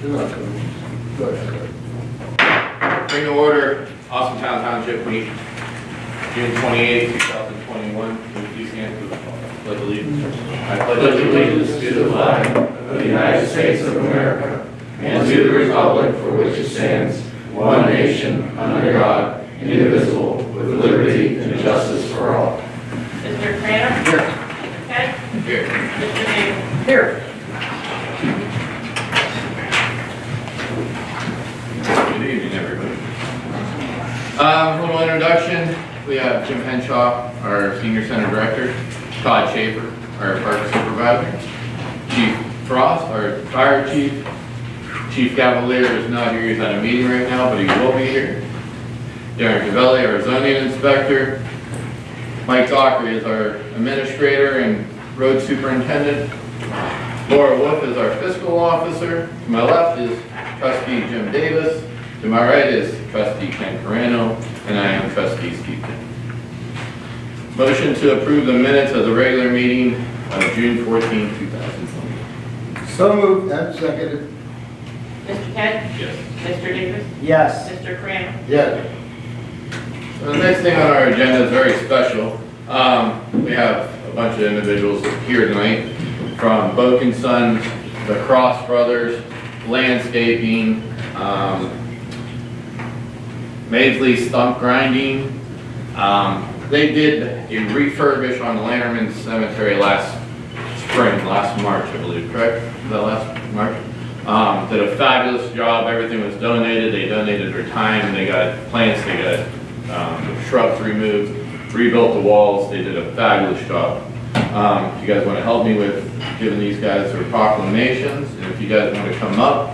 Bring to order Austintown Township Week, June 28, 2021. Please stand for the pledge of allegiance. I pledge allegiance to the flag of the United States of America and to the republic for which it stands, one nation, under God, indivisible, with liberty and justice for all. Mr. Cranham? Here. Mr. Head? Here. Mr. Davis? Here. Good evening, everybody. A little introduction. We have Jim Henshaw, our Senior Center Director, Todd Schaefer, our Park Supervisor, Chief Frost, our Fire Chief. Chief Cavalier is not here, he's at a meeting right now, but he will be here. Darren Cavelli, our Zoning Inspector. Mike Dockery is our Administrator and Road Superintendent. Laura Wolf is our Fiscal Officer. To my left is Trustee Jim Davis. To my right is Trustee Ken Carano, and I am Trustee Steve King. Motion to approve the minutes of the regular meeting of June 14, 2020. So moved and seconded. Mr. Head? Yes. Mr. Davis? Yes. Mr. Cranham? Yes. So the next thing on our agenda is very special. We have a bunch of individuals here tonight from Boak & Sons, the Cross Brothers, Landscaping, Maisley Stump Grinding. They did a refurbish on the Lanterman Cemetery last March, I believe, correct? Was that last March? Did a fabulous job. Everything was donated. They donated their time. They got plants. They got shrubs removed, rebuilt the walls. They did a fabulous job. If you guys want to help me with giving these guys their proclamations, and if you guys want to come up,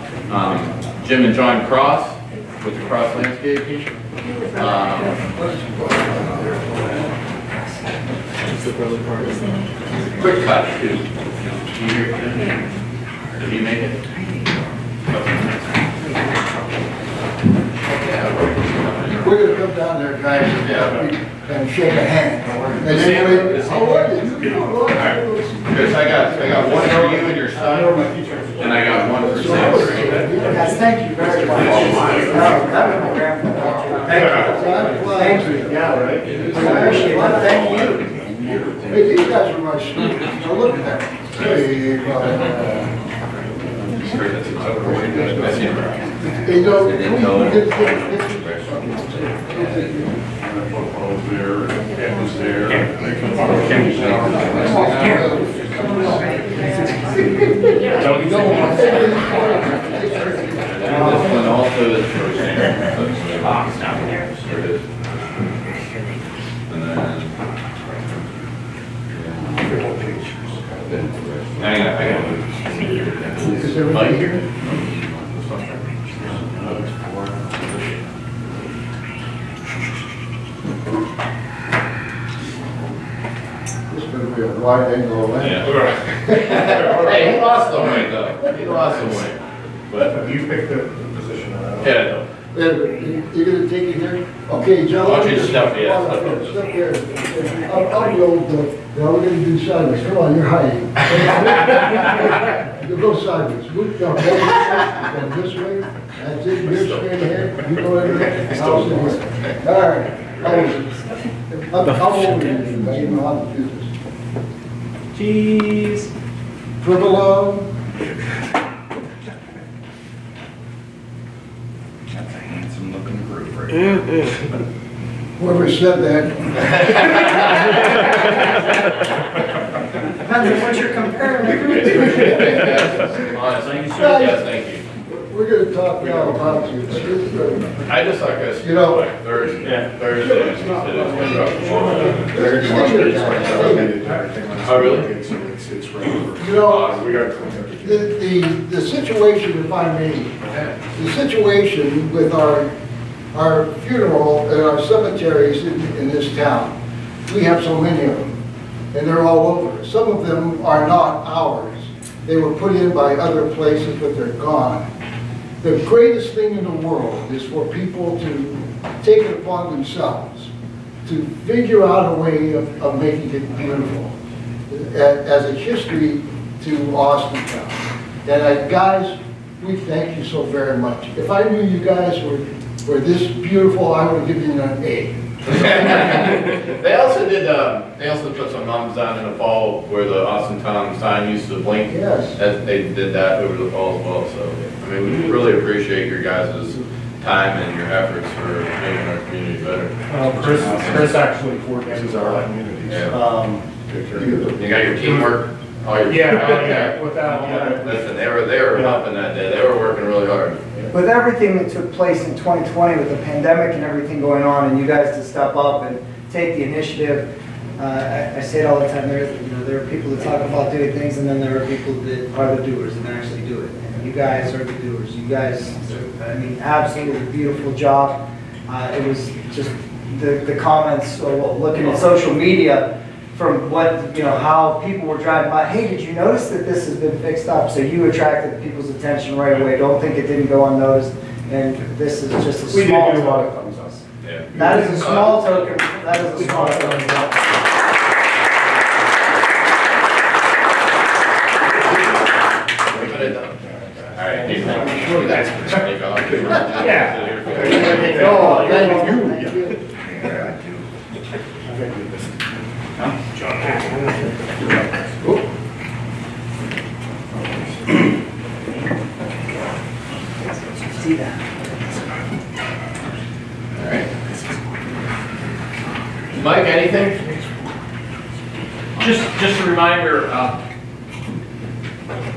Jim and John Cross with the Cross Landscaping. Quick cut too. Did he make it? We're going to come down there, guys, and shake a hand. And anyway, how are you? Chris, I got one for you and your son, and I got one for Sam. Yes, thank you very much. Thank you. Yeah, right. Thank you. Hey, these guys are my students. Now look at that. Hey, This one also is for Sam. Box down there. And then I got is everybody here? This is going to be a wide angle lens. Yeah. Hey, he lost the weight though. He lost the weight. But You picked the position. yeah, no. You're going to take it here? Okay, John. I want you to step here. Step here. I'll go, we're going to do sideways. Come on, you're hiding. You go sideways. Move down. Go this way. That's it. You're straight ahead. You go in there. I'll sit here. All right. I'll over you. I know how to do this. Cheese. Provolone. That's a handsome looking group right there. Whoever said that. Depends on what you're comparing the group to. Yes, thank you. We're going to talk now about you. But this is good. I just like us, You know- like Thursday. Thursday. She said it's Oh, really? It's right. You know, We got the situation, if I may, the situation with our funeral and our cemeteries in this town, we have so many of them, and they're all over. Some of them are not ours. They were put in by other places, but they're gone. The greatest thing in the world is for people to take it upon themselves to figure out a way of making it beautiful as a history to Austintown. And guys, we thank you so very much. If I knew you guys were this beautiful, I would have given you an A. They also put some mums down in the fall where the Austin Town sign used to blink. Yes. They did that over the fall as well, so, I mean, we really appreciate your guys' time and your efforts for making our community better. Chris actually This coordinated is our community. Yeah. Take care of it. You got your teamwork, all your. Yeah, without, Listen, they were helping that day, they were working really hard. With everything that took place in 2020 with the pandemic and everything going on, and you guys to step up and take the initiative, I say it all the time, there are people that talk about doing things, and then there are people that are the doers and actually do it. And you guys are the doers. You guys, I mean, absolutely beautiful job. It was just the comments, looking at social media, from what, how people were driving by, hey, did you notice that this has been fixed up? So you attracted people's attention right away. Don't think it didn't go unnoticed. And this is just a we small did do a lot of token. thumbs up. Yeah. That is a small token. That is a small token. All right, you guys can take off. Yeah. Oh, thank you. Thank you. Yeah, I do. I gotta do this. See that? All right. Mike, anything? Just a reminder,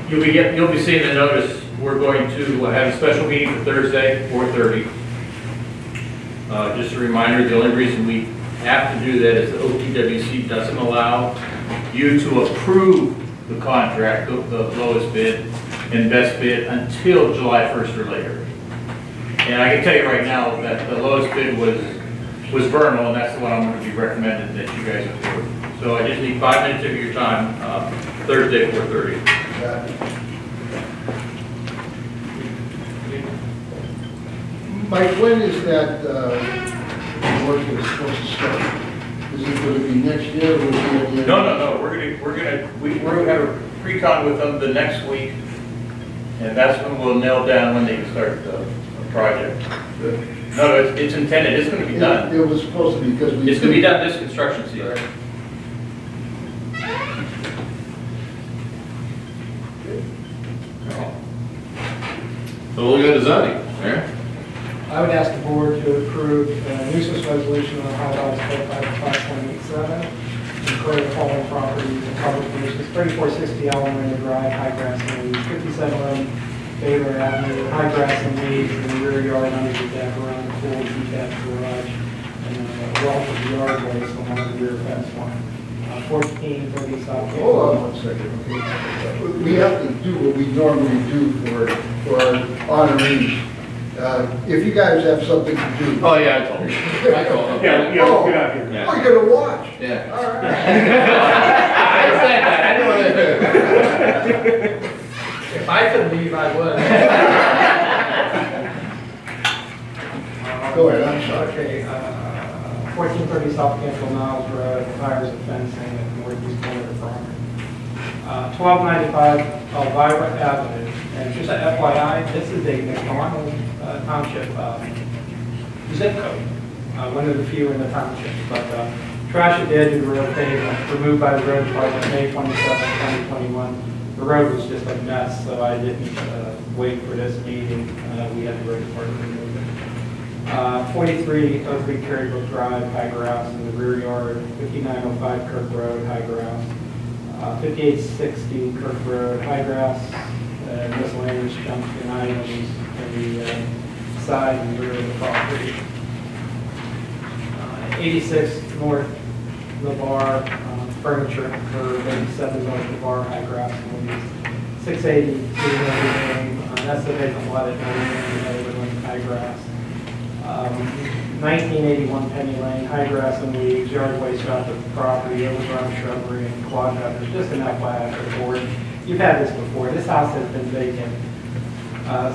you'll be seeing the notice. We're going to have a special meeting for Thursday, 4:30. Just a reminder, the only reason we have to do that is the OTWC doesn't allow you to approve the contract, the lowest bid and best bid, until July 1st or later. And I can tell you right now that the lowest bid was Vernal, and that's the one I'm going to be recommending that you guys approve. So I just need 5 minutes of your time, Thursday, 4:30. Mike, when is that work is supposed to start? Is it going to be next year or will it be at the end? No, we're gonna have a pre-con with them the next week, and that's when we'll nail down when they can start the project. No, it's intended, it's gonna be done. It was supposed to be because we. It's gonna be done this construction season. So we'll go to zoning, yeah? I would ask the board to approve a nuisance resolution on Ohio Code 5.87, declare the following properties and public nuisance: 3460 Allen River Drive, high grass and weeds; 5711 Baylor Avenue, high grass and weeds in the rear yard under the deck around the pool, detached garage, and a wealth of yard waste along the rear fence line. 1430 South. Hold on 1 second, okay? We have to do what we normally do for our honorees. If you guys have something to do. Oh, yeah, I told you. I told him. Yeah, get out here. Yeah. Oh, you're gonna watch? Yeah. All right. I understand that, I didn't want to. If I could leave, I would. Go ahead, I'm sorry. Okay, 1430 South Campbell Niles Road, fires and fencing at the northeast corner of the property. 1295 Elvira Avenue, and just a FYI, this is a McDonald Township zip code, one of the few in the township. But trash at the edge of the road pavement, removed by the road department May 27, 2021. The road was just a mess, so I didn't wait for this meeting. We had the road department remove it. 4303 Cary Brook Drive, high grass in the rear yard. 5905 Kirk Road, high grass. 5860 Kirk Road, high grass, miscellaneous junction items in the side and rear of the property. 86 North LeVar, furniture for 87 North LeVar, high grass. 680 Lane, that's the vacant lot at 99 high grass. 1981 Penny Lane, high grass and weeds, yard waste off of the property, overgrown shrubbery and quadrant. Just an FYI for the board. You've had this before. This house has been vacant.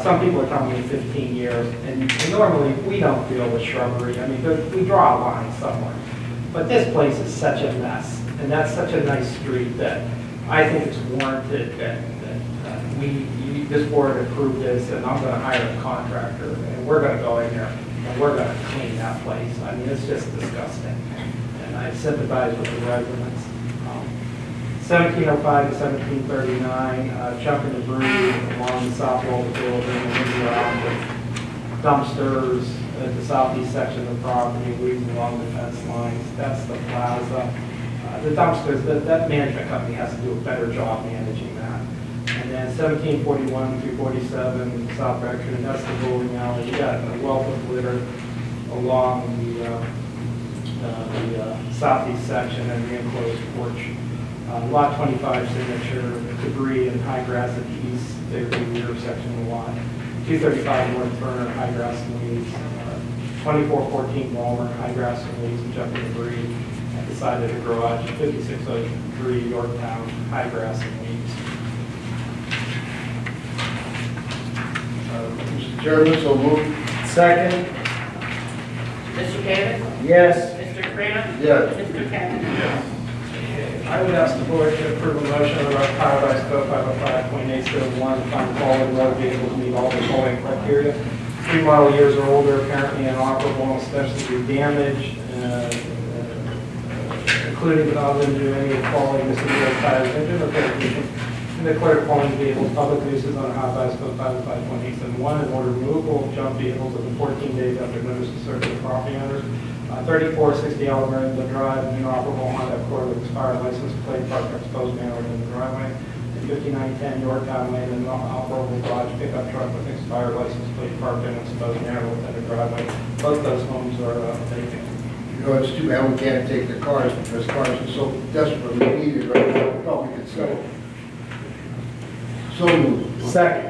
Some people are telling me 15 years, and normally we don't deal with shrubbery. I mean, we draw a line somewhere. But this place is such a mess, and that's such a nice street that I think it's warranted that this board approved this, and I'm gonna hire a contractor, and we're gonna go in there, and we're gonna clean that place. I mean, it's just disgusting, and I sympathize with the residents. 1705 to 1739, jumping debris along the south wall of the building, and then around with dumpsters at the southeast section of the property, weeds along the fence lines. That's the plaza. The dumpsters, that management company has to do a better job managing that. And then 1741 through 47, South Rectory, that's the bowling alley. You got a wealth of litter along the southeast section and the enclosed porch. Lot 25 signature, debris and high grass at the east, the rear section of the lot. 235 North Burner, high grass and weeds. 2414 Walmer, high grass and weeds and jumping debris at the side of the garage. 5603 Yorktown, high grass and weeds. Mr. Chairman, so moved. Second? Mr. Davis? Yes. Mr. Kramer? Yes. Mr. Pettit? I would ask the board to approve a motion under Ohio Revised Code 505.801 to find quality motor vehicles meet all the following criteria. 3 model years or older, apparently inoperable, especially damaged, including but not limited to any quality miscellaneous tires, engine, or condition. And declare quality vehicles public uses under Ohio Revised Code 505.871 and order removal of junk vehicles within 14 days after notice of search of the property owners. 3460 Alabama Drive, inoperable Honda Accord with expired license plate parked or exposed manner within the driveway. And 5910 Yorktown Lane, an inoperable Dodge pickup truck with expired license plate parked and exposed manner within the driveway. Both those homes are vacant. You know, it's too bad we can't take the cars because cars are so desperately needed right now. We thought we could sell them. So moved. Second?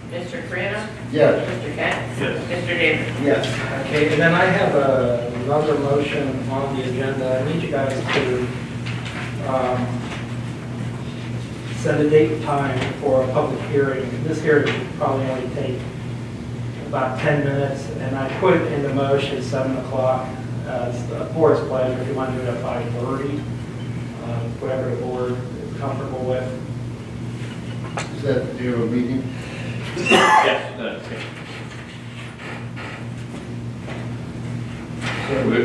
Mr. Kramer? Yes. Mr. Pettit? Yes. Mr. Davis? Yes. Okay, and then I have another motion on the agenda. I need you guys to set a date and time for a public hearing. This hearing will probably only take about 10 minutes, and I put in the motion 7 o'clock. It's the board's pleasure if you want to do it at 5:30, whatever the board is comfortable with. Is that the day of a meeting? Yes, that's it.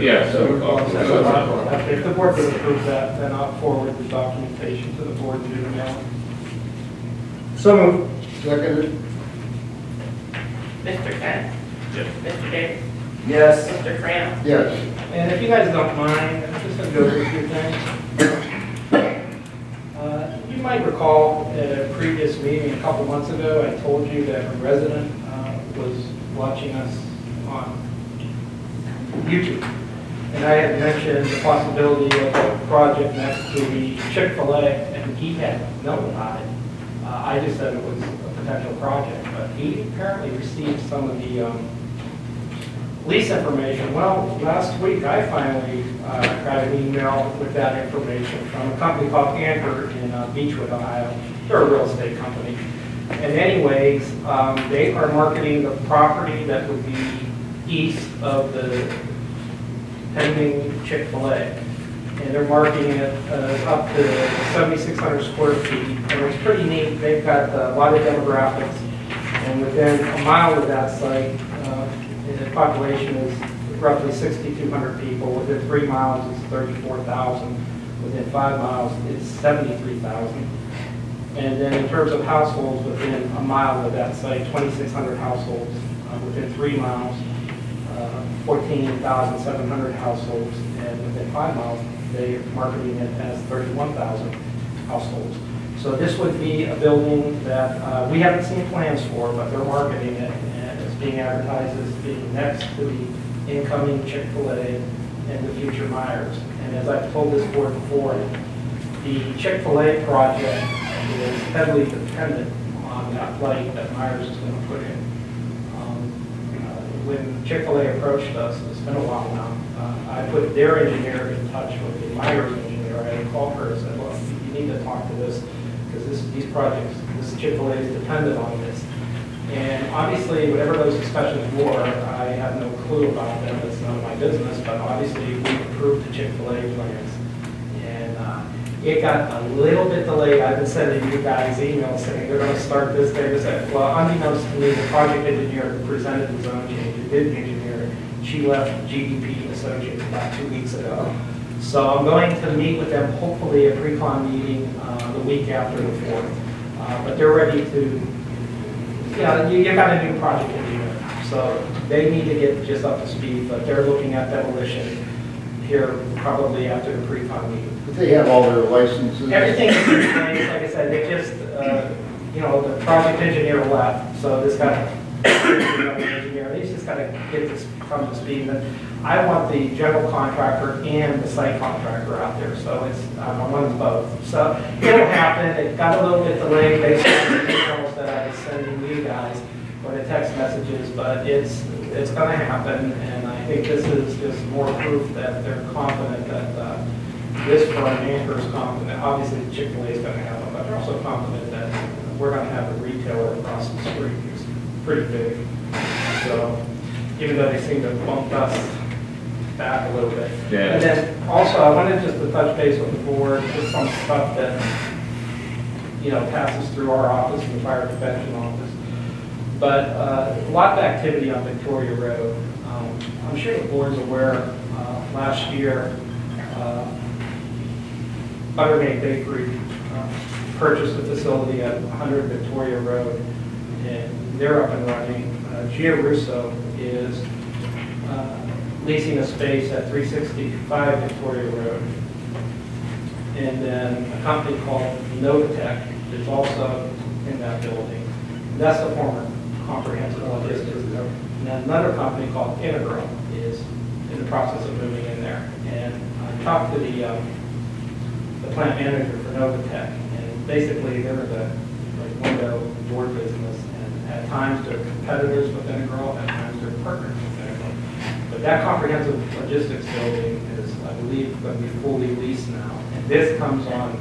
Yeah, so, If the board would approve that, then I'll forward the documentation to the board through the mail. So moved. Seconded? Mr. Pettit? Yes. Mr. Davis? Yes. Mr. Kramer? Yes. And if you guys don't mind, I'm just going to go over a few things. You might recall at a previous meeting a couple months ago, I told you that a resident was watching us on YouTube. And I had mentioned the possibility of a project next to the Chick-fil-A, and he had known about it. I just said it was a potential project, but he apparently received some of the lease information. Well, last week I finally got an email with that information from a company called Anchor in Beechwood, Ohio. They're a real estate company. And anyways, they are marketing the property that would be east of the pending Chick-fil-A. And they're marketing it up to 7,600 square feet. And it's pretty neat. They've got a lot of demographics. And within a mile of that site, the population is roughly 6,200 people. Within 3 miles, it's 34,000. Within 5 miles, it's 73,000. And then in terms of households within a mile of that site, 2,600 households. Within 3 miles, 14,700 households. And within 5 miles, they're marketing it as 31,000 households. So this would be a building that we haven't seen plans for, but they're marketing it, and it's being advertised as being next to the incoming Chick-fil-A and the future Myers. And as I've told this board before, the Chick-fil-A project is heavily dependent on that light that Myers is going to put in. When Chick-fil-A approached us, it's been a while now, I put their engineer in touch with the Myers engineer. I called her and said, well, you need to talk to this, because these projects, this Chick-fil-A is dependent on this. And obviously, whatever those discussions were, I have no clue about them. It's none of my business, but obviously we approved the Chick-fil-A plans. And It got a little bit delayed. I've been sending you guys emails saying they're gonna start this day, this day. Well, unbeknownst to me, the project engineer who presented the zone change, who did the engineering, she left GDP Associates about 2 weeks ago. So I'm going to meet with them, hopefully a pre-con meeting the week after the 4th. But they're ready to, yeah, you got a new project engineer. So they need to get just up to speed, but they're looking at demolition here probably after the pre-con meeting. But they have all their licenses. Everything is in place, like I said, they just, the project engineer left, so this guy, engineer, he's just gotta get this come to speed. And I want the general contractor and the site contractor out there, so it's, I want both. So it'll happen, it got a little bit delayed based on the emails that I was sending you guys, or the text messages, but it's gonna happen, and I think this is just more proof that they're confident that, this firm, Anchor, is confident, obviously Chick-fil-A is going to have them, but they're also confident that we're going to have a retailer across the street who's pretty big. So, even though they seem to have bumped us back a little bit. Yeah. And then also, I wanted just to touch base with the board, just some stuff that, passes through our office and the fire prevention office. But a lot of activity on Victoria Road. I'm sure the board's aware, last year, Buttermade Bakery purchased a facility at 100 Victoria Road, and they're up and running. Gia Russo is leasing a space at 365 Victoria Road. And then a company called Novatech is also in that building. That's the former Comprehensive Logistics. And then another company called Integral is in the process of moving in there. And I talked to the plant manager for Novatech, and basically they're the window door business, and at times they're competitors with Integral, at times they're partners with Integral. But that comprehensive logistics building is, I believe, going to be fully leased now. And this comes on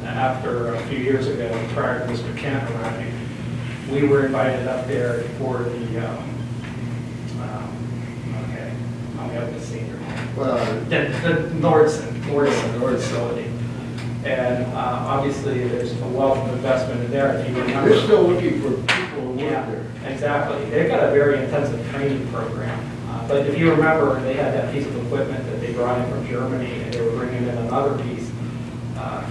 after a few years ago, prior to Mr. Kent arriving. We were invited up there for the, I'm going to senior. The Nordson facility. And obviously, there's a wealth of investment in there, if you remember. They're still looking for people to work Yeah, there. exactly. They've got a very intensive training program. But if you remember, they had that piece of equipment that they brought in from Germany, and they were bringing in another piece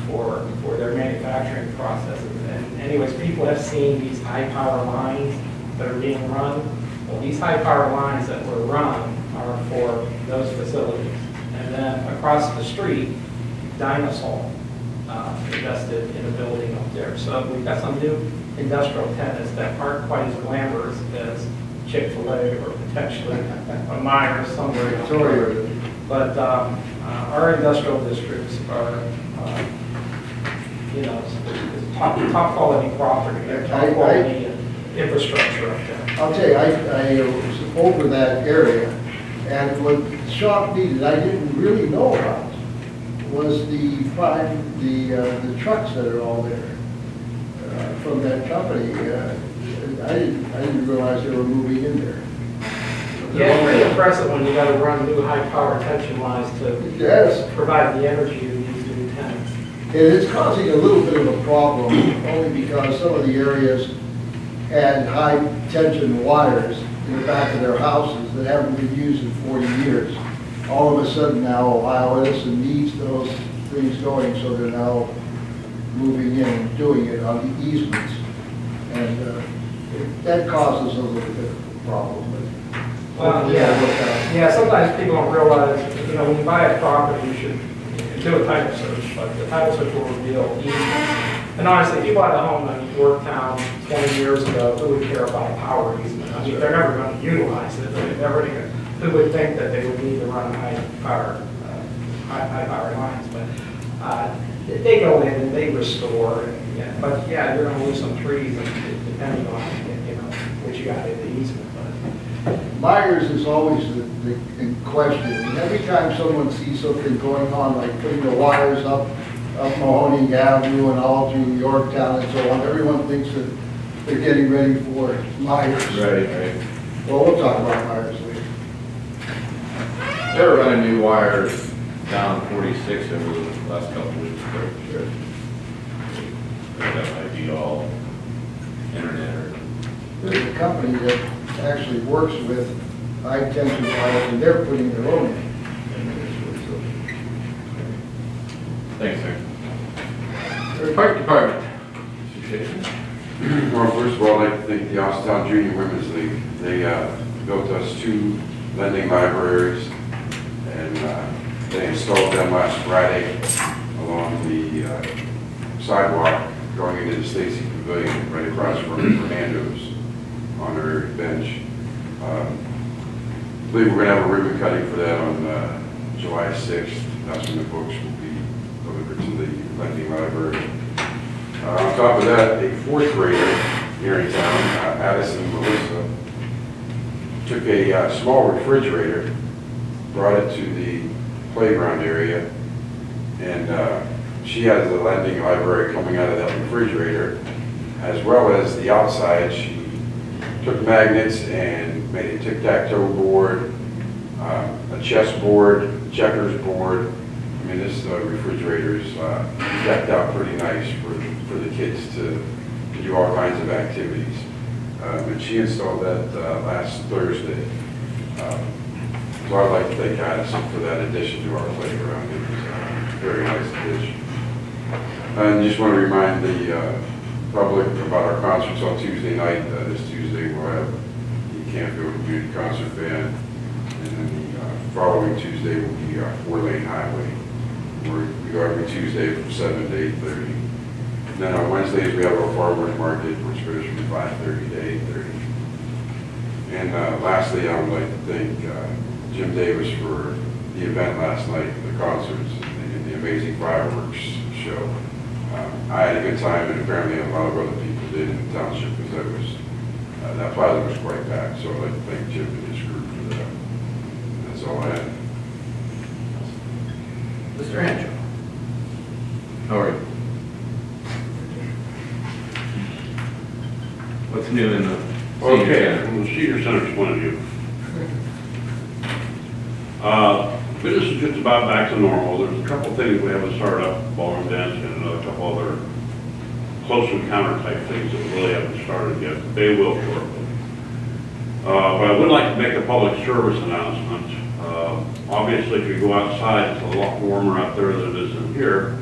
for their manufacturing processes. And anyways, people have seen these high-power lines that are being run. Well, these high-power lines that were run are for those facilities. And then across the street, Dynasol invested in a building up there. So we've got some new industrial tenants that aren't quite as glamorous as Chick-fil-A or potentially a Myers somewhere else. But our industrial districts are, top quality property, top quality infrastructure up there. I'll tell you, I was over that area, and what shocked me that I didn't really know about was the trucks that are all there from that company. I didn't realize they were moving in there. Yeah, it's pretty impressive when you got to run new high-power tension lines to Yes, provide the energy to these new tenants. and it's causing a little bit of a problem, only because some of the areas had high tension wires in the back of their houses that haven't been used in 40 years. All of a sudden now, Ohio Edison needs those things going, so they're now moving in and doing it on the easements. And that causes a little bit of a problem, but Well, hopefully that'll work out. yeah, sometimes people don't realize, when you buy a property, you should do a title search, but the title search will reveal easements. And honestly, if you bought a home in Yorktown 20 years ago, who would care about a power easement? I mean, they're never going to utilize it. Who would think that they would need to run high power lines? But they go in and they restore. But yeah, you're going to lose some trees, depending on what you got in the easement. Myers is always in question. And every time someone sees something going on, like putting the wires up Mahoning Avenue and all through Yorktown and so on, everyone thinks that they're getting ready for Myers. Right. Well, we'll talk about Myers later. They were running new wires down 46 over the last couple of weeks. That might be all internet or. There's a company that actually works with high-tension wires, and they're putting their own in. Thanks, sir. Park Department. Mr. Jason? Well, first of all, I'd like to thank the Austintown Junior Women's League. They built us 2 lending libraries, and they installed them last Friday along the sidewalk going into the Stacy Pavilion, right across from Fernando's on their bench. I believe we're going to have a ribbon cutting for that on July 6th. That's when the books will be delivered to the lending library. On top of that, a 4th grader here in town, Addison Melissa, took a small refrigerator, brought it to the playground area, and she has the lending library coming out of that refrigerator, as well as the outside. She took magnets and made a tic-tac-toe board, a chess board, checkers board. I mean, this refrigerator's decked out pretty nice for the kids to do all kinds of activities. And she installed that last Thursday. So I'd like to thank Addison for that addition to our playground. It was a very nice addition. And just want to remind the public about our concerts on Tuesday night. This Tuesday we'll have the Campfield Community Concert Band, and then the following Tuesday will be our 4-lane highway. We go every Tuesday from 7 to 8:30. And then on Wednesdays we have our farmers market, which goes from 5:30 to 8:30. And lastly, I would like to thank Jim Davis for the event last night, the concerts, and the amazing fireworks show. I had a good time, and apparently a lot of other people did in the township, because that plaza was quite packed. So I'd like to thank Jim and his group for that. That's all I have. Mr. Hancho. How are you? What's new in the senior Okay, center? from the senior center's point of view. Business is just about back to normal. There's a couple things we haven't started up, ballroom dancing, and a couple other close encounter type things that we really haven't started yet. They will shortly. But I would like to make a public service announcement. Obviously, if you go outside, it's a lot warmer out there than it is in here.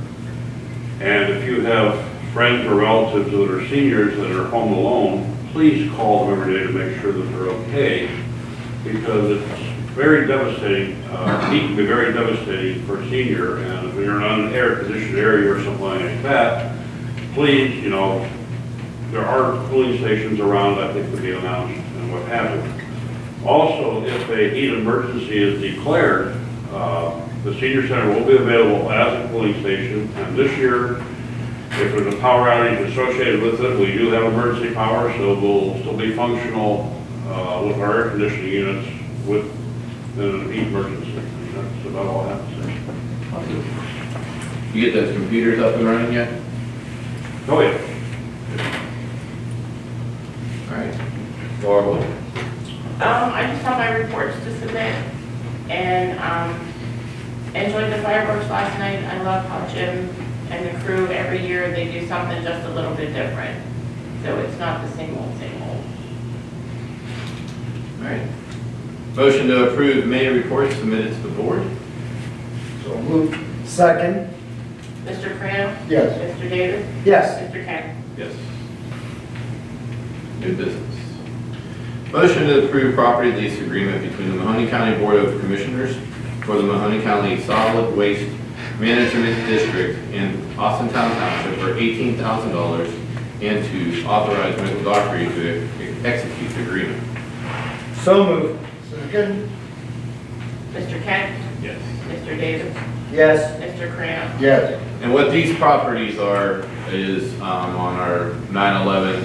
And if you have friends or relatives that are seniors that are home alone, please call them every day to make sure that they're okay, because it's very devastating. It can be very devastating for a senior, and if you're in an air-conditioned area or something like that, please, you know, there are cooling stations around, I think, to be announced and what have you. Also, if a heat emergency is declared, the senior center will be available as a cooling station, and this year, if there's a power outage associated with it, we do have emergency power, so we'll still be functional with our air conditioning units with the heat emergency. That's about all I have to say. You get those computers up and running yet? Oh, yeah. All right. Laura, I just have my reports to submit, and enjoyed the fireworks last night. I love how Jim and the crew, every year, they do something just a little bit different. So it's not the same old, same old. all right. Motion to approve May reports submitted to the board. So moved. Second. Mr. Crandall? Yes. Mr. Davis? Yes. Mr. Kent? Yes. New business. Motion to approve property lease agreement between the Mahoney County Board of Commissioners for the Mahoney County Solid Waste Management District and Austintown Township for $18,000, and to authorize Michael Dockery to execute the agreement. So moved. Second. Mr. Kent? Yes. Mr. Davis? Yes. Mr. Crandall? Yes. And what these properties are is on our 9/11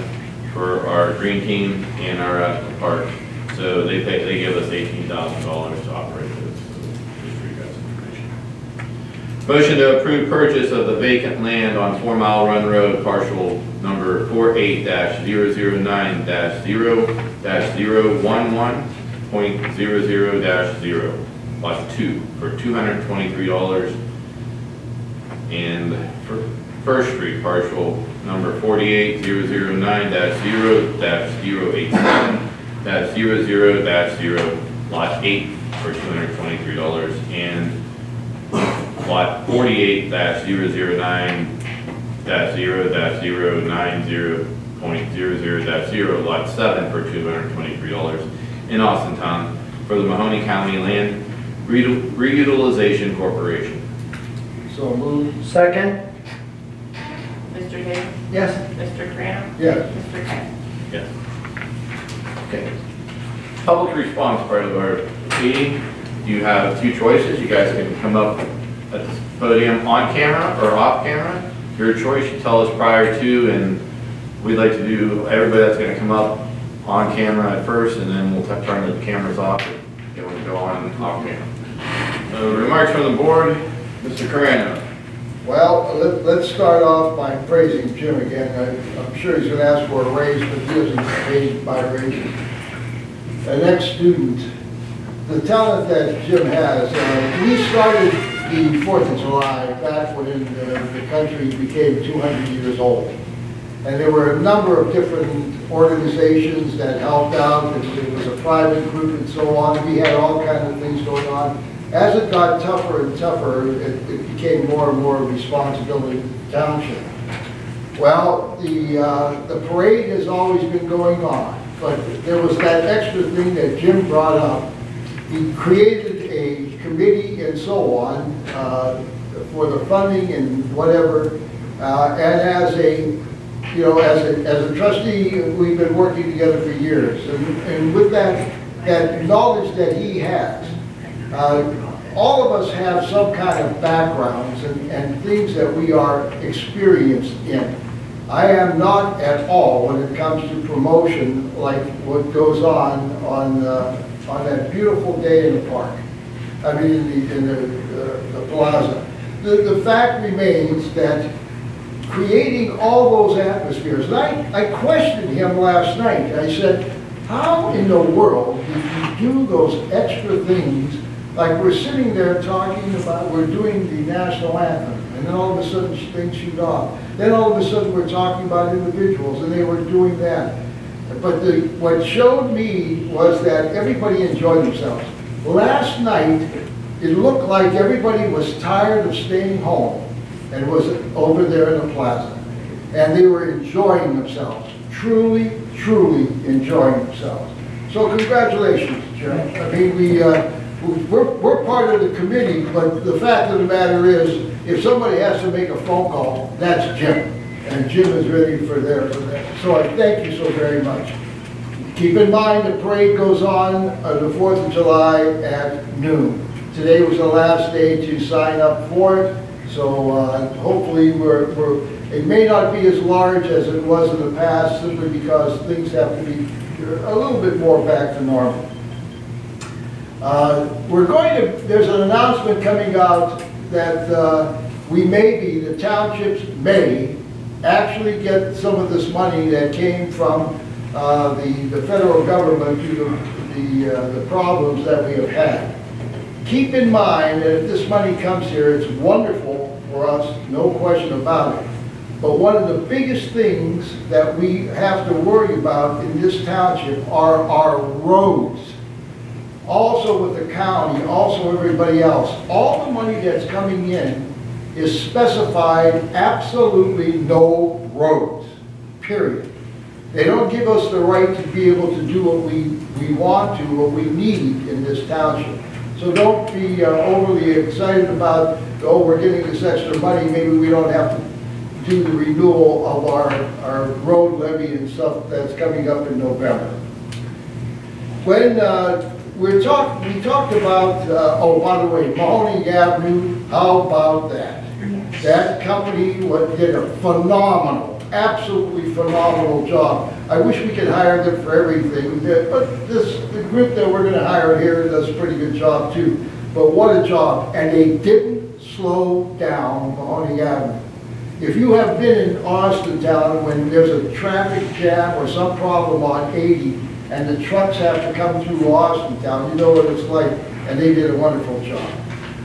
for our green team and our Radical Park. So they give us $18,000 to operate those. So just for you guys' information. Motion to approve purchase of the vacant land on 4 Mile Run Road, parcel number 48-009-0-011.00-0. lot 2, for $223. And for First Street, parcel number 48009-0-087-00-0, lot 8, for $223. And lot 48-009-0-090.00-0, lot 7, for $223 in Austintown for the Mahoney County Land Reutilization Corporation. So moved. Second? Mr. Davis? Yes. Mr. Crandall? Yes. Mr. Kenny? Yes. Okay. Public response part of our meeting. You have two choices. You guys can come up at the podium on camera or off camera. Your choice. You tell us prior to, and we'd like to do everybody that's going to come up on camera at first, and then we'll turn the cameras off and we'll go on off camera. Remarks from the board, Mr. Carano. Well, let's start off by praising Jim again. I'm sure he's going to ask for a raise, but he doesn't get paid by raises. An ex-student, the talent that Jim has, we started the 4th of July back when the country became 200 years old. And there were a number of different organizations that helped out. It was a private group and so on. We had all kinds of things going on. As it got tougher and tougher, it became more and more responsibility of the township. Well, the parade has always been going on, but there was that extra thing that Jim brought up. He created a committee and so on for the funding and whatever. And as a trustee, we've been working together for years. And with that knowledge that he has, all of us have some kind of backgrounds and things that we are experienced in. I am not at all when it comes to promotion like what goes on that beautiful day in the park. I mean, in the plaza. The fact remains that creating all those atmospheres, and I questioned him last night. I said, how in the world did you do those extra things? Like we're sitting there talking about, we're doing the national anthem, and then all of a sudden things shoot off. Then all of a sudden we're talking about individuals, and they were doing that. But what showed me was that everybody enjoyed themselves. Last night, it looked like everybody was tired of staying home and was over there in the plaza. And they were enjoying themselves, truly, truly enjoying themselves. So congratulations, Jim. I mean, we're part of the committee, but the fact of the matter is, if somebody has to make a phone call, that's Jim. And Jim is ready for that. So I thank you so very much. Keep in mind the parade goes on the 4th of July at noon. Today was the last day to sign up for it. So hopefully it may not be as large as it was in the past simply because things have to be a little bit more back to normal. There's an announcement coming out that the townships may actually get some of this money that came from the federal government due to the problems that we have had. Keep in mind that if this money comes here, it's wonderful for us, no question about it. But one of the biggest things that we have to worry about in this township are our roads. Also with the county, also everybody else. All the money that's coming in is specified absolutely no roads, period. They don't give us the right to be able to do what we want to, what we need in this township. So don't be overly excited about, oh, we're getting this extra money, maybe we don't have to do the renewal of our road levy and stuff that's coming up in November. When we talked about, oh, by the way, Mahoney Avenue, how about that? That company did a phenomenal, absolutely phenomenal job. I wish we could hire them for everything, but the group that we're going to hire here does a pretty good job too. But what a job. And they didn't slow down Mahoney Avenue. If you have been in Austintown when there's a traffic jam or some problem on 80 and the trucks have to come through Austintown, you know what it's like. and they did a wonderful job.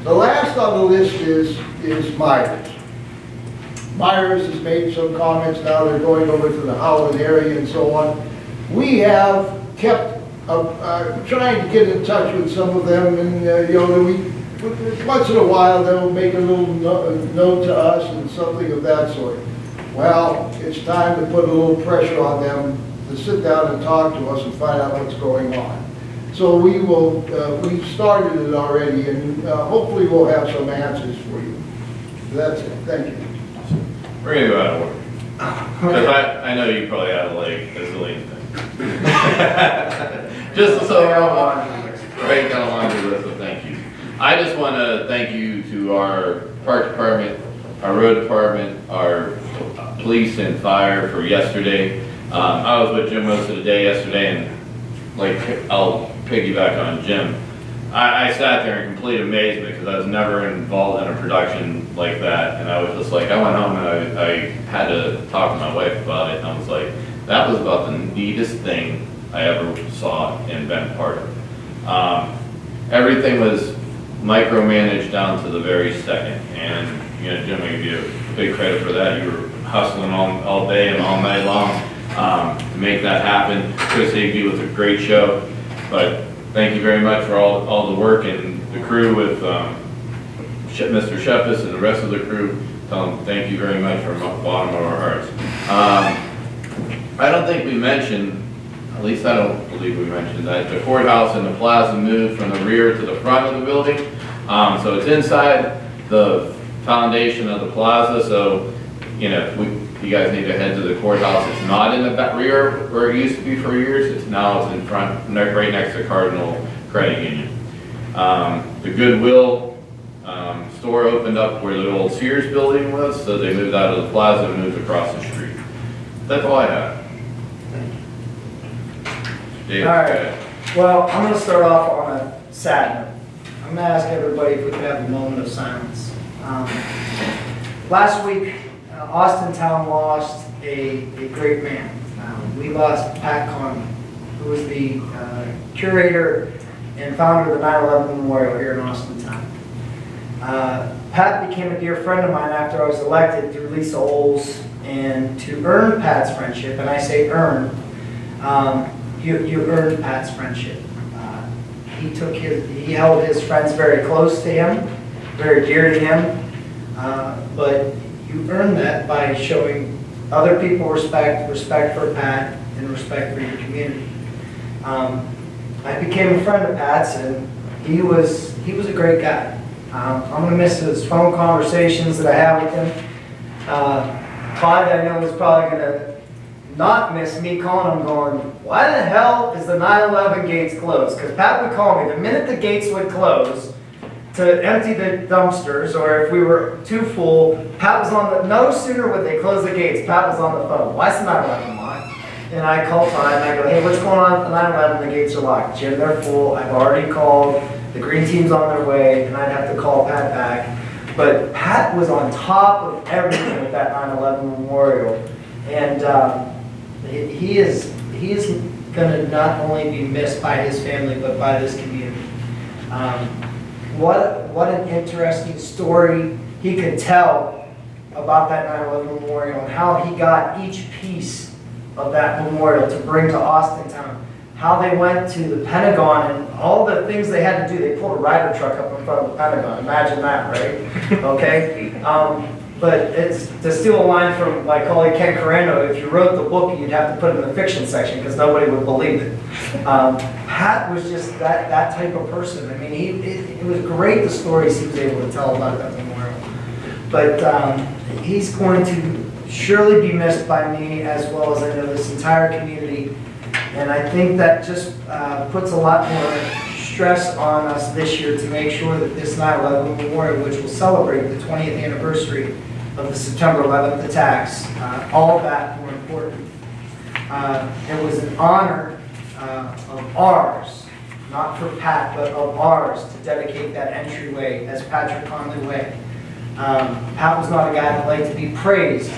The last on the list is Myers. Myers has made some comments, now they're going over to the Howland area and so on. We have kept trying to get in touch with some of them, and you know, once in a while they'll make a little note to us and something of that sort. Well, it's time to put a little pressure on them to sit down and talk to us and find out what's going on. So we will, we've started it already, and hopefully we'll have some answers for you. That's it. Thank you. We're gonna go out of order. Because I know you probably have like a zillion things. Just so we're all right, got a laundry list of thank yous. I just want to thank you to our park department, our road department, our police and fire for yesterday. I was with Jim most of the day yesterday, and like I'll piggyback on Jim. I sat there in complete amazement because I was never involved in a production like that, and I was just like, I went home and I had to talk to my wife about it, and I was like, that was about the neatest thing I ever saw and been part of. Everything was micromanaged down to the very second, and you know, Jim, I give you a big credit for that. You were hustling all day and all night long to make that happen. Chris Higby was a great show, but thank you very much for all the work, and the crew with Mr. Shepis and the rest of the crew. Tell them thank you very much from the bottom of our hearts. I don't think we mentioned, at least I don't believe we mentioned that the courthouse and the plaza moved from the rear to the front of the building. So it's inside the foundation of the plaza. So, you know, you guys need to head to the courthouse. It's not in the rear where it used to be for years. It's in front, right next to Cardinal Credit Union. The Goodwill store opened up where the old Sears building was, so they moved out of the plaza and moved across the street. That's all I have. Dave, All right. Well, I'm going to start off on a sad note. I'm going to ask everybody if we could have a moment of silence. Last week, Austin Town lost a great man. We lost Pat Conley, who was the curator and founder of the 9/11 Memorial here in Austin Town. Pat became a dear friend of mine after I was elected through Lisa Oles, and to earn Pat's friendship, and I say earn, you earned Pat's friendship. He held his friends very close to him, very dear to him, but you earned that by showing other people respect for Pat, and respect for your community. I became a friend of Pat's, and he was a great guy. I'm going to miss his phone conversations that I have with him. Clyde, I know, is probably going to not miss me calling him going, why the hell is the 9/11 gates closed? Because Pat would call me the minute the gates would close to empty the dumpsters, or if we were too full, Pat was on the, no sooner would they close the gates, Pat was on the phone. Why's the 9/11 locked? And I call Clyde and I go, hey, what's going on at the 9/11? The gates are locked. Jim, they're full. I've already called. The green team's on their way, and I'd have to call Pat back. But Pat was on top of everything with that 9/11 memorial. And he is going to not only be missed by his family, but by this community. What an interesting story he could tell about that 9/11 memorial, and how he got each piece of that memorial to bring to Austin Town. How they went to the Pentagon and all the things they had to do. They pulled a Ryder truck up in front of the Pentagon. Imagine that, right? Okay. But it's to steal a line from my colleague Ken Carano, if you wrote the book, you'd have to put it in the fiction section because nobody would believe it. Pat was just that type of person. I mean, it was great the stories he was able to tell about that memorial. But he's going to surely be missed by me, as well as I know this entire community. And I think that just puts a lot more stress on us this year to make sure that this 9/11 memorial, which will celebrate the 20th anniversary of the September 11th attacks, all of that more important. It was an honor of ours, not for Pat, but of ours, to dedicate that entryway as Patrick Conley Way. Pat was not a guy that liked to be praised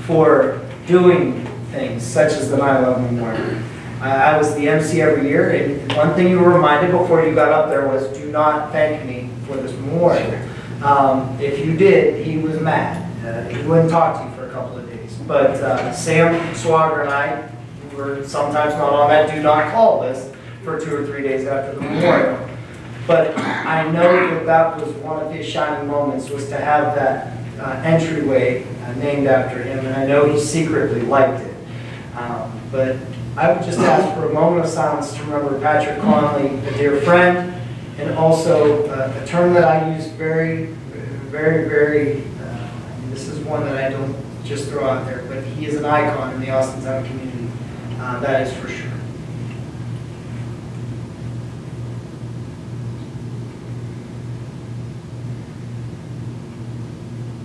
for doing things such as the 9/11 memorial. I was the MC every year, and one thing you were reminded before you got up there was, do not thank me for this memorial. If you did, he was mad. He wouldn't talk to you for a couple of days. But Sam Swagger and I were sometimes not on that do not call list for 2 or 3 days after the memorial. But I know that that was one of his shining moments, was to have that entryway named after him, and I know he secretly liked it. But I would just ask for a moment of silence to remember Patrick Conley, a dear friend, and also a term that I use very, this is one that I don't just throw out there, but he is an icon in the Austintown community, that is for sure.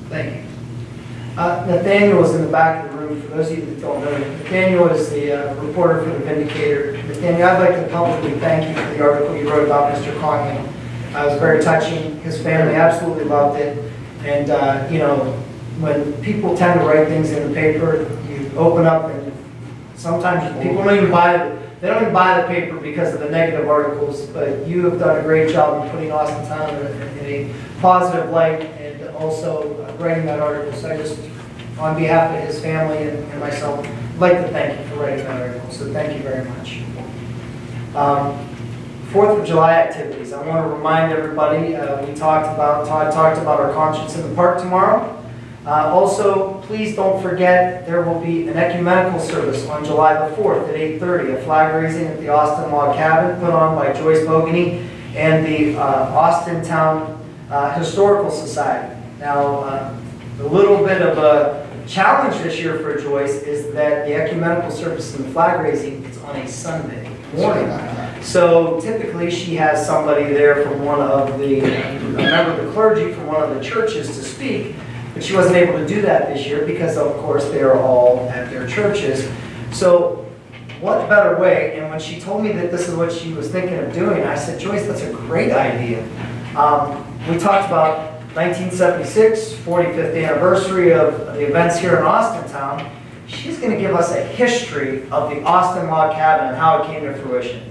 Thank you. Nathaniel is in the back of the room. For those of you that don't know, Nathaniel is the reporter for the Vindicator. Nathaniel, I'd like to publicly thank you for the article you wrote about Mr. Conley. It was very touching. His family absolutely loved it. And, you know, when people tend to write things in the paper, you open up and sometimes people don't even buy it. They don't even buy the paper because of the negative articles, but you have done a great job in putting Austintown in a positive light, and also writing that article. So I just, on behalf of his family and myself, I'd like to thank you for writing that article. So thank you very much. 4th of July activities. I want to remind everybody, Todd talked about our Conscience in the Park tomorrow. Also, please don't forget, there will be an ecumenical service on July the 4th at 8:30, a flag raising at the Austin Log Cabin put on by Joyce Bogany and the Austintown Historical Society. Now, a little bit of a challenge this year for Joyce is that the ecumenical service and the flag raising is on a Sunday morning. So typically she has somebody there from one of the, a member of the clergy from one of the churches to speak, but she wasn't able to do that this year because of course they are all at their churches. So what better way? And when she told me that this is what she was thinking of doing, I said, Joyce, that's a great idea. We talked about 1976, 45th anniversary of the events here in Austintown. She's going to give us a history of the Austin Log Cabin and how it came to fruition.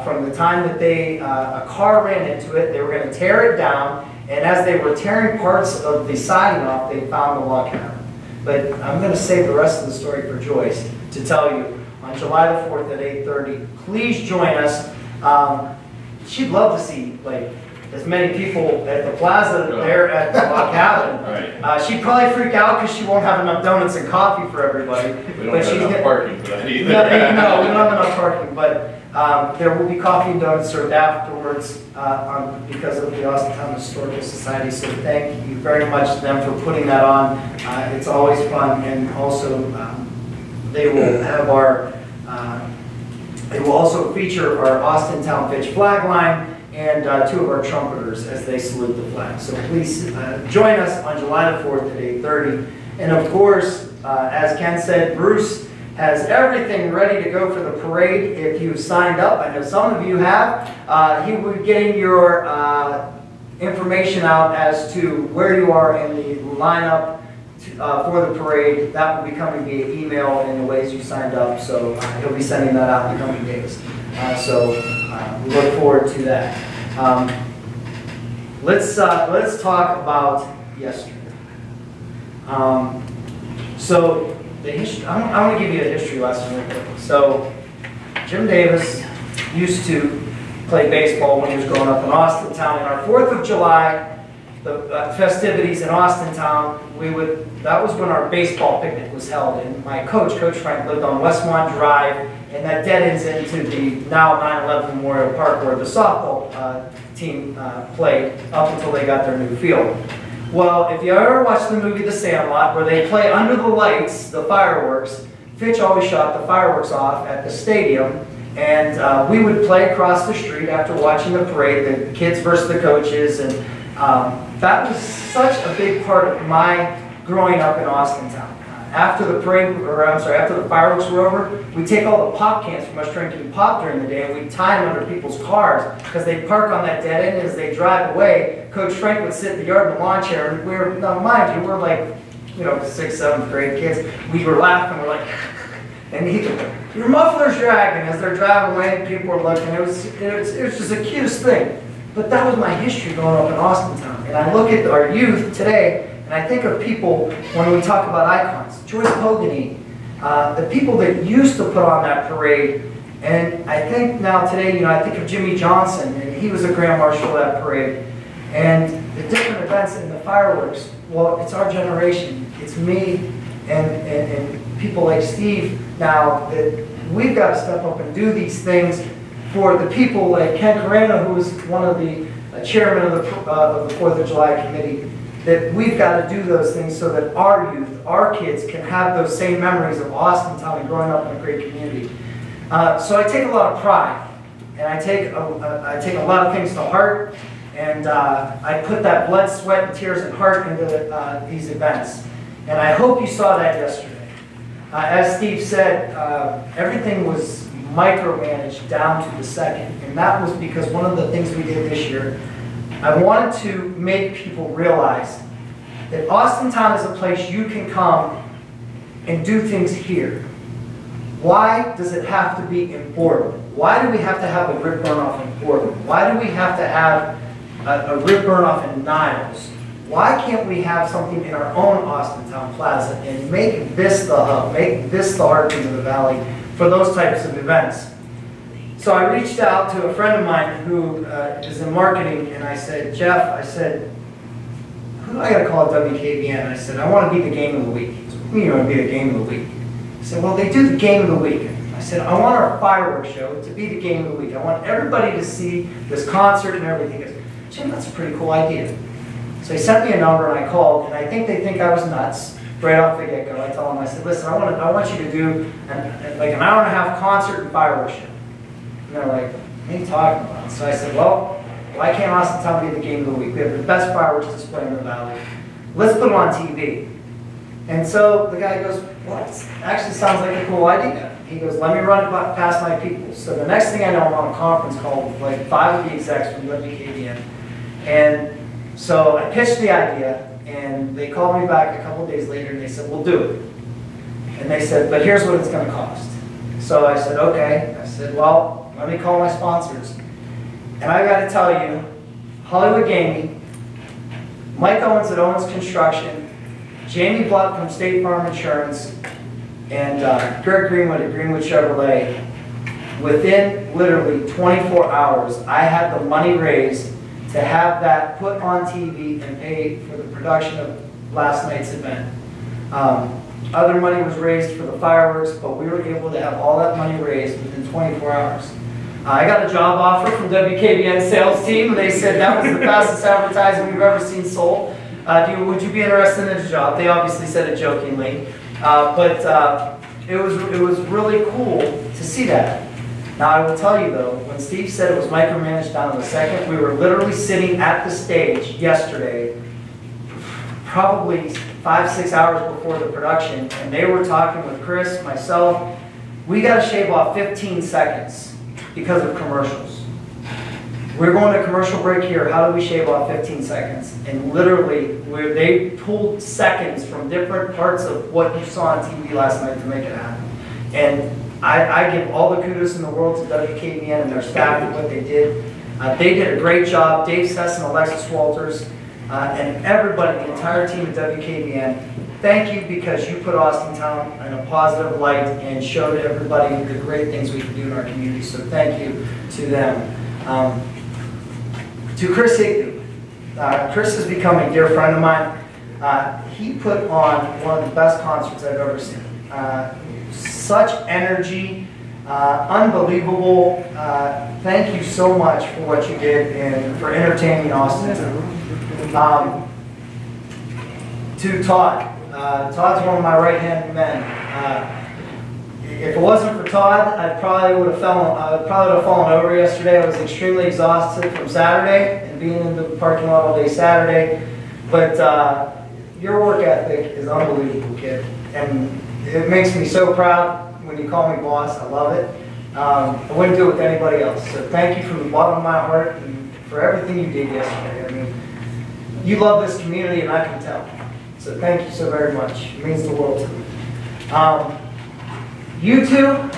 From the time that a car ran into it, they were going to tear it down, and as they were tearing parts of the siding off, they found the log cabin. But I'm going to save the rest of the story for Joyce to tell you on July the 4th at 8:30. Please join us. She'd love to see as many people at the plaza there at the log cabin. Right. She'd probably freak out because she won't have enough donuts and coffee for everybody. We don't have enough parking for that either. No, we don't have enough parking, but there will be coffee and donuts served afterwards because of the Austintown Historical Society. So thank you very much to them for putting that on. It's always fun, and also they will have they will also feature our Austintown Pitch flag line and 2 of our trumpeters as they salute the flag. So please join us on July the 4th at 8:30. And of course, as Ken said, Bruce has everything ready to go for the parade. If you've signed up, I know some of you have, he will be getting your information out as to where you are in the lineup for the parade. That will be coming via email in the ways you signed up, so he'll be sending that out in the coming days. So we look forward to that. Let's talk about yesterday. So the history. I'm going to give you a history lesson real quick. So Jim Davis used to play baseball when he was growing up in Austintown. And our 4th of July, the festivities in Austintown, that was when our baseball picnic was held. And my coach, Coach Frank, lived on Westmont Drive, and that dead ends into the now 9/11 Memorial Park where the softball team played up until they got their new field. Well, if you ever watched the movie The Sandlot, where they play under the lights, the fireworks, Fitch always shot the fireworks off at the stadium, and we would play across the street after watching the parade, the kids versus the coaches, and that was such a big part of my growing up in Austintown. After the parade, after the fireworks were over, we'd take all the pop cans from us drinking pop during the day, and we'd tie them under people's cars because they'd park on that dead end. As they drive away, Coach Frank would sit in the yard in the lawn chair, and now mind you, we're like, 6th, 7th grade kids. We were laughing, we're like, And your muffler's dragging as they're driving away, and people were looking. It was just the cutest thing. But that was my history growing up in Austintown. And I look at our youth today, and I think of people when we talk about icons. Joyce Pogany, the people that used to put on that parade. And I think now today, I think of Jimmy Johnson, and he was a Grand Marshal of that parade. And the different events and the fireworks, well, it's our generation. It's me and people like Steve now that we've got to step up and do these things for the people like Ken Carano, who was one of the chairman of the 4th of July committee, that we've got to do those things so that our youth, our kids can have those same memories of Austintown and growing up in a great community. So I take a lot of pride, and I take a lot of things to heart, and I put that blood, sweat, and tears and heart into these events. And I hope you saw that yesterday. As Steve said, everything was micromanaged down to the second, and that was because one of the things we did this year, I wanted to make people realize that Austintown is a place you can come and do things here. Why does it have to be important? Why do we have to have a rip burn-off in Portland? Why do we have to have a rip burn-off in Niles? Why can't we have something in our own Austintown Plaza and make this the hub, make this the heartbeat of the valley for those types of events? So I reached out to a friend of mine who is in marketing, and I said, Jeff, I said, who do I got to call at WKBN? I said, I want to be the game of the week. He said, what do you mean you want to be the game of the week? I said, well, they do the game of the week. I said, I want our fireworks show to be the game of the week. I want everybody to see this concert and everything. He goes, Jim, that's a pretty cool idea. So he sent me a number, and I called, and I think they think I was nuts right off the get-go. I told him, I said, listen, I want you to do like an hour and a half concert and fireworks show. And they're like, what are you talking about? So I said, well, why can't Austintown be the game of the week? We have the best fireworks display in the valley. Let's put it on TV. And so the guy goes, well, that actually sounds like a cool idea. He goes, let me run it past my people. So the next thing I know, I'm on a conference call with like 5 of the execs from WKBN. And so I pitched the idea, and they called me back a couple of days later, and they said, we'll do it. And they said, but here's what it's going to cost. So I said, okay. I said, well, let me call my sponsors. And I got to tell you, Hollywood Gaming, Mike Owens at Owens Construction, Jamie Blunt from State Farm Insurance, and Greg Greenwood at Greenwood Chevrolet. Within literally 24 hours, I had the money raised to have that put on TV and pay for the production of last night's event. Other money was raised for the fireworks, but we were able to have all that money raised within 24 hours. I got a job offer from WKBN sales team, and they said that was the fastest advertising we've ever seen sold. Would you be interested in this job? They obviously said it jokingly, but it was really cool to see that. Now I will tell you though, when Steve said it was micromanaged down to the second, we were literally sitting at the stage yesterday, probably 5-6 hours before the production, and they were talking with Chris, myself. We got to shave off 15 seconds because of commercials. We're going to commercial break here. How do we shave off 15 seconds? And literally, they pulled seconds from different parts of what you saw on TV last night to make it happen. And I give all the kudos in the world to WKBN and their staff and what they did. They did a great job. Dave Sess and Alexis Walters and everybody, the entire team at WKBN, thank you because you put Austintown in a positive light and showed everybody the great things we can do in our community. So thank you to them. To Chris Higley. Chris has become a dear friend of mine. He put on one of the best concerts I've ever seen. Such energy, unbelievable. Thank you so much for what you did and for entertaining Austintown. To Todd. Todd's one of my right-hand men. If it wasn't for Todd, I probably would have fallen over yesterday. I was extremely exhausted from Saturday and being in the parking lot all day Saturday. But your work ethic is unbelievable, kid. And it makes me so proud when you call me boss. I love it. I wouldn't do it with anybody else. So thank you from the bottom of my heart and for everything you did yesterday. I mean, you love this community and I can tell. So thank you so very much. It means the world to me. You two,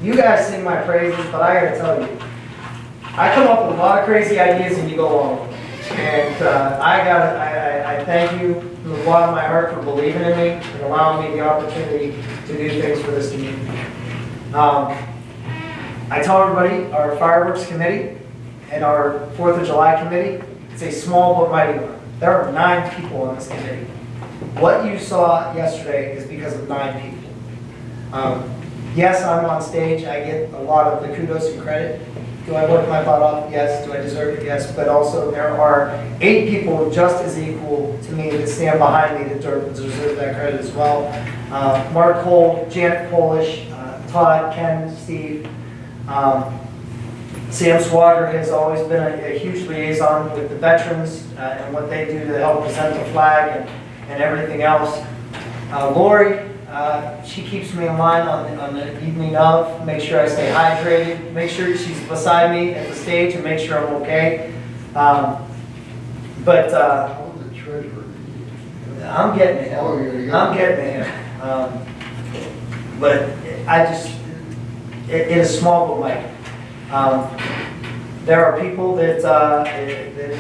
you guys sing my praises, but I gotta tell you, I come up with a lot of crazy ideas and you go along with them. And I thank you from the bottom of my heart for believing in me and allowing me the opportunity to do things for this community. I tell everybody, our fireworks committee and our 4th of July committee, it's a small but mighty one. There are 9 people on this committee. What you saw yesterday is because of 9 people. Yes, I'm on stage. I get a lot of the kudos and credit. Do I work my butt off? Yes. Do I deserve it? Yes. But also there are 8 people just as equal to me that stand behind me that deserve that credit as well. Mark Cole, Janet Polish, Todd, Ken, Steve. Sam Swager has always been a huge liaison with the veterans and what they do to help present the flag and everything else. Lori, she keeps me in line on the evening of, make sure I stay hydrated, make sure she's beside me at the stage and make sure I'm okay. How was the treasurer? I'm getting it. Oh, yeah, I'm getting it. But I just, it is small but mighty. There are people that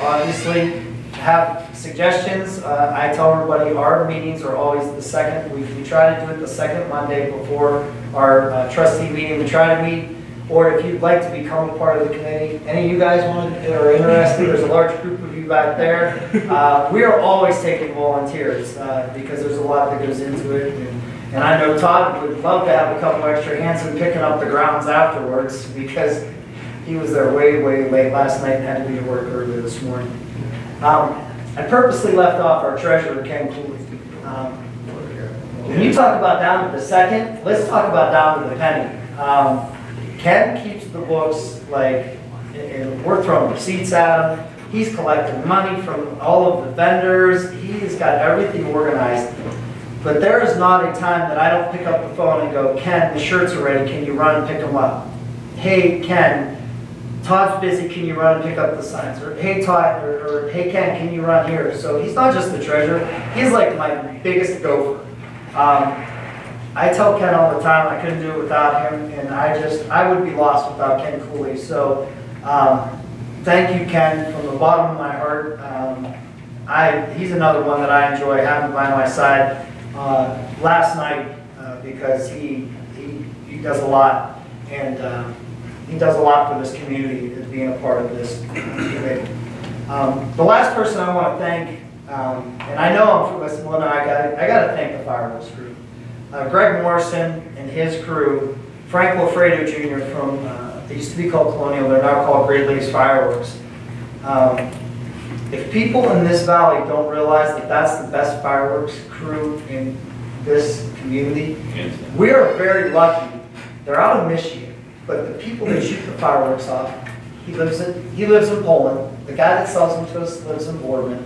obviously have suggestions. I tell everybody our meetings are always the second. We try to do it the second Monday before our trustee meeting. We try to meet, or if you'd like to become a part of the committee, any of you guys are interested, there's a large group of you back there. We are always taking volunteers because there's a lot that goes into it. And I know Todd would love to have a couple extra hands in picking up the grounds afterwards because he was there way, way late last night and had to be to work early this morning. I purposely left off our treasurer, Ken Cooley. When you talk about down to the second, let's talk about down to the penny. Ken keeps the books like, and we're throwing receipts at him. He's collecting money from all of the vendors. He's got everything organized. But there is not a time that I don't pick up the phone and go, Ken, the shirts are ready. Can you run and pick them up? Hey, Ken, Todd's busy. Can you run and pick up the signs? Or hey, Todd, or hey, Ken, can you run here? So he's not just the treasurer. He's like my biggest gopher. I tell Ken all the time I couldn't do it without him, and I would be lost without Ken Cooley. So thank you, Ken, from the bottom of my heart. He's another one that I enjoy having by my side. Last night, because he does a lot, and he does a lot for this community as being a part of this committee. The last person I want to thank, and I know I'm from West, well, no, I got to thank the fireworks crew. Greg Morrison and his crew, Frank Lafredo Jr. from, they used to be called Colonial, they're now called Great Lakes Fireworks. If people in this valley don't realize that that's the best fireworks crew in this community, we are very lucky. They're out of Michigan, but the people that shoot the fireworks off, he lives in Poland. The guy that sells them to us lives in Boardman.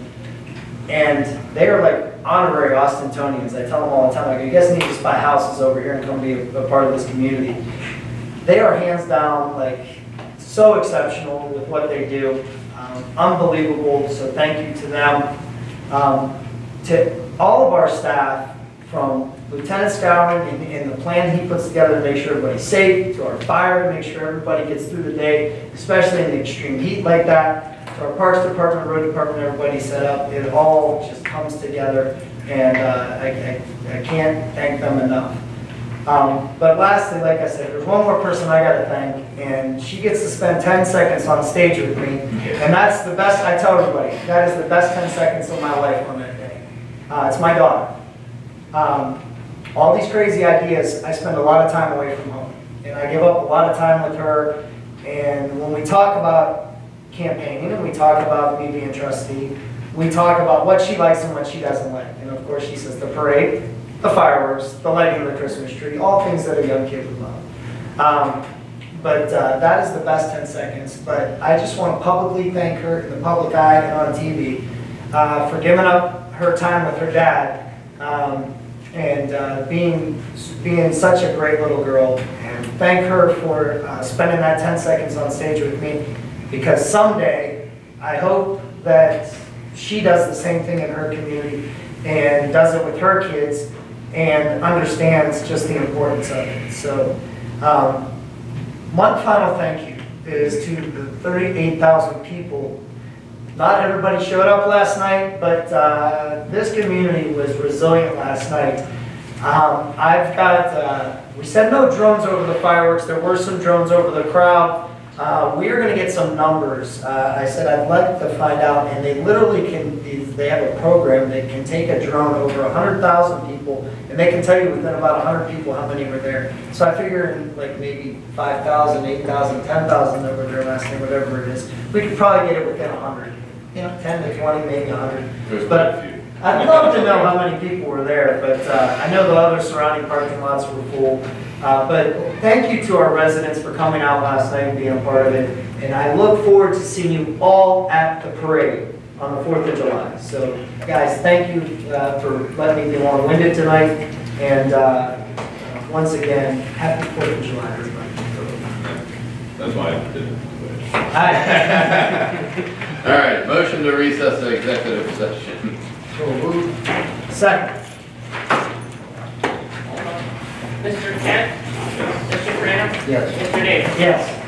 And they are like honorary Austintonians. I tell them all the time, I go, you guys need to just buy houses over here and come be a part of this community. They are hands down like so exceptional with what they do. Unbelievable, so thank you to them. To all of our staff, from Lieutenant Scouring and the plan he puts together to make sure everybody's safe, to our fire to make sure everybody gets through the day, especially in the extreme heat like that, to our Parks Department, Road Department, everybody set up, it all just comes together, and I can't thank them enough. But lastly, like I said, there's one more person I gotta thank, and she gets to spend 10 seconds on stage with me, and that's the best, I tell everybody, that is the best 10 seconds of my life on that day. It's my daughter. All these crazy ideas, I spend a lot of time away from home, and I give up a lot of time with her, and when we talk about campaigning, and we talk about me being trustee, we talk about what she likes and what she doesn't like, and of course she says the parade, the fireworks, the lighting of the Christmas tree, all things that a young kid would love. But that is the best 10 seconds. But I just want to publicly thank her in the public eye and on TV for giving up her time with her dad and being such a great little girl. And thank her for spending that 10 seconds on stage with me, because someday I hope that she does the same thing in her community and does it with her kids. and understands just the importance of it. So, one final thank you is to the 38,000 people. Not everybody showed up last night, but this community was resilient last night. We said no drones over the fireworks. There were some drones over the crowd. We are going to get some numbers. I said I'd like to find out, and they literally they have a program that can take a drone over 100,000 people, and they can tell you within about 100 people how many were there. So I figure like maybe 5,000, 8,000, 10,000 that were there last night, whatever it is. We could probably get it within 100. 10 to 20, maybe 100. But I'd love to know how many people were there, but I know the other surrounding parking lots were full. But thank you to our residents for coming out last night and being a part of it. And I look forward to seeing you all at the parade on the 4th of July. So guys, thank you for letting me be long-winded tonight. And once again, happy 4th of July, everybody. That's why I did it. Hi. All right, motion to recess the executive session. So moved. Second. Mr. Kent? Mr. Graham? Yes. Mr. Davis? Yes.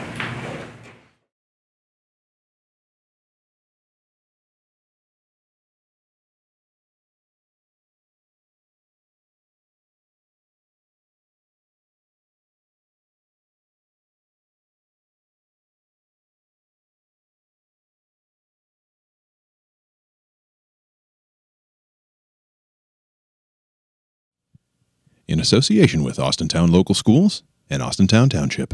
In association with Austintown Local Schools and Austintown Township.